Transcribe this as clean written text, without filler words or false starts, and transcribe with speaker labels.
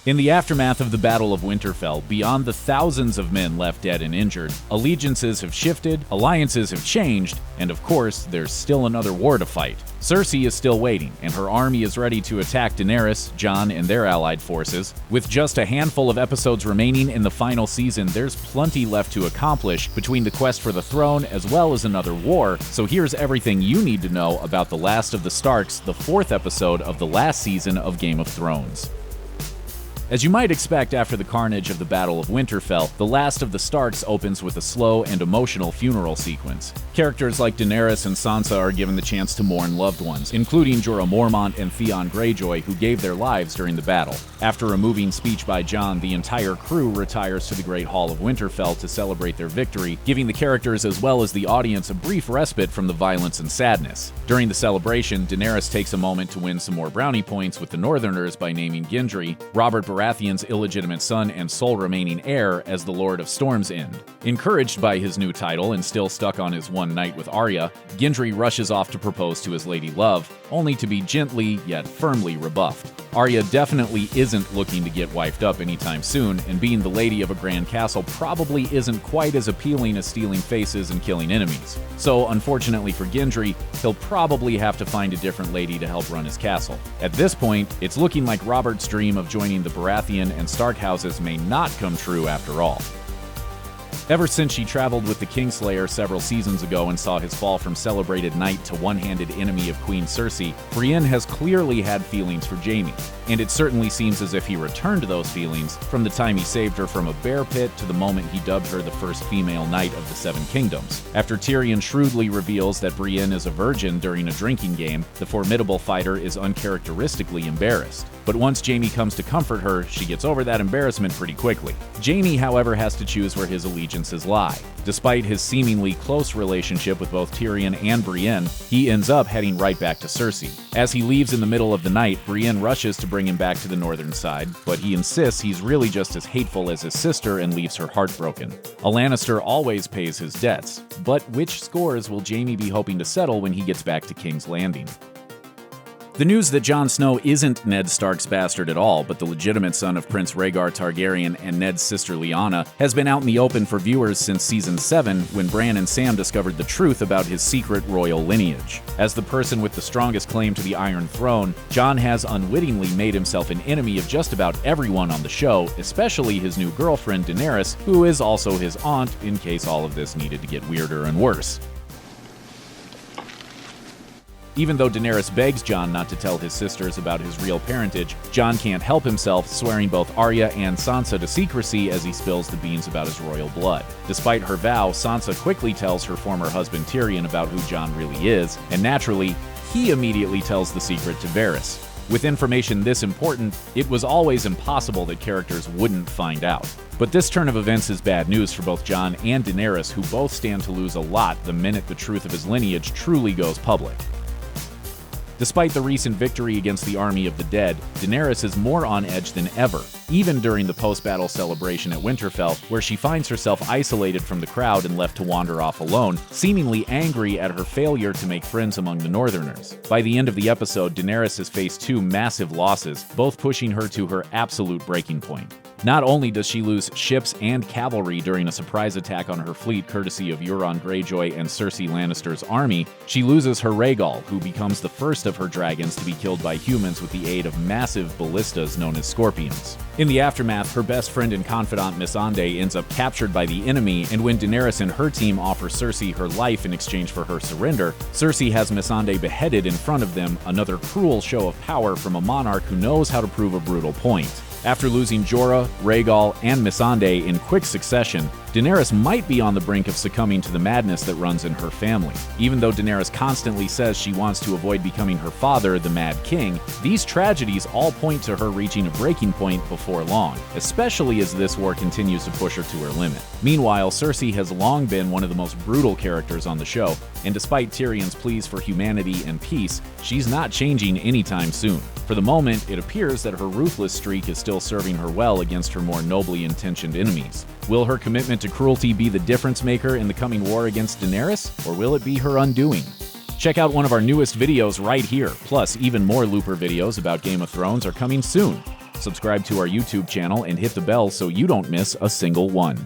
Speaker 1: In the aftermath of the Battle of Winterfell, beyond the thousands of men left dead and injured, allegiances have shifted, alliances have changed, and of course, there's still another war to fight. Cersei is still waiting, and her army is ready to attack Daenerys, Jon, and their allied forces. With just a handful of episodes remaining in the final season, there's plenty left to accomplish between the quest for the throne as well as another war, so here's everything you need to know about The Last of the Starks, the 4th episode of the last season of Game of Thrones. As you might expect after the carnage of the Battle of Winterfell, The Last of the Starks opens with a slow and emotional funeral sequence. Characters like Daenerys and Sansa are given the chance to mourn loved ones, including Jorah Mormont and Theon Greyjoy, who gave their lives during the battle. After a moving speech by Jon, the entire crew retires to the Great Hall of Winterfell to celebrate their victory, giving the characters as well as the audience a brief respite from the violence and sadness. During the celebration, Daenerys takes a moment to win some more brownie points with the Northerners by naming Gendry, Robert Baratheon's illegitimate son and sole remaining heir, as the Lord of Storm's End. Encouraged by his new title and still stuck on his one night with Arya, Gendry rushes off to propose to his lady love, only to be gently yet firmly rebuffed. Arya definitely isn't looking to get wifed up anytime soon, and being the lady of a grand castle probably isn't quite as appealing as stealing faces and killing enemies. So, unfortunately for Gendry, he'll probably have to find a different lady to help run his castle. At this point, it's looking like Robert's dream of joining the Baratheon and Stark houses may not come true after all. Ever since she traveled with the Kingslayer several seasons ago and saw his fall from celebrated knight to one-handed enemy of Queen Cersei, Brienne has clearly had feelings for Jaime, and it certainly seems as if he returned those feelings from the time he saved her from a bear pit to the moment he dubbed her the first female knight of the Seven Kingdoms. After Tyrion shrewdly reveals that Brienne is a virgin during a drinking game, the formidable fighter is uncharacteristically embarrassed. But once Jaime comes to comfort her, she gets over that embarrassment pretty quickly. Jaime, however, has to choose where his allegiances lie. Despite his seemingly close relationship with both Tyrion and Brienne, he ends up heading right back to Cersei. As he leaves in the middle of the night, Brienne rushes to bring him back to the northern side, but he insists he's really just as hateful as his sister and leaves her heartbroken. A Lannister always pays his debts, but which scores will Jaime be hoping to settle when he gets back to King's Landing? The news that Jon Snow isn't Ned Stark's bastard at all, but the legitimate son of Prince Rhaegar Targaryen and Ned's sister Lyanna, has been out in the open for viewers since Season 7, when Bran and Sam discovered the truth about his secret royal lineage. As the person with the strongest claim to the Iron Throne, Jon has unwittingly made himself an enemy of just about everyone on the show, especially his new girlfriend Daenerys, who is also his aunt, in case all of this needed to get weirder and worse. Even though Daenerys begs Jon not to tell his sisters about his real parentage, Jon can't help himself, swearing both Arya and Sansa to secrecy as he spills the beans about his royal blood. Despite her vow, Sansa quickly tells her former husband Tyrion about who Jon really is, and naturally, he immediately tells the secret to Varys. With information this important, it was always impossible that characters wouldn't find out. But this turn of events is bad news for both Jon and Daenerys, who both stand to lose a lot the minute the truth of his lineage truly goes public. Despite the recent victory against the army of the dead, Daenerys is more on edge than ever, even during the post-battle celebration at Winterfell, where she finds herself isolated from the crowd and left to wander off alone, seemingly angry at her failure to make friends among the Northerners. By the end of the episode, Daenerys has faced 2 massive losses, both pushing her to her absolute breaking point. Not only does she lose ships and cavalry during a surprise attack on her fleet courtesy of Euron Greyjoy and Cersei Lannister's army, she loses her Rhaegal, who becomes the first of her dragons to be killed by humans with the aid of massive ballistas known as scorpions. In the aftermath, her best friend and confidant Missandei ends up captured by the enemy, and when Daenerys and her team offer Cersei her life in exchange for her surrender, Cersei has Missandei beheaded in front of them, another cruel show of power from a monarch who knows how to prove a brutal point. After losing Jorah, Rhaegal, and Missandei in quick succession, Daenerys might be on the brink of succumbing to the madness that runs in her family. Even though Daenerys constantly says she wants to avoid becoming her father, the Mad King, these tragedies all point to her reaching a breaking point before long, especially as this war continues to push her to her limit. Meanwhile, Cersei has long been one of the most brutal characters on the show, and despite Tyrion's pleas for humanity and peace, she's not changing anytime soon. For the moment, it appears that her ruthless streak is still serving her well against her more nobly intentioned enemies. Will her commitment to cruelty be the difference maker in the coming war against Daenerys, or will it be her undoing? Check out one of our newest videos right here, plus even more Looper videos about Game of Thrones are coming soon. Subscribe to our YouTube channel and hit the bell so you don't miss a single one.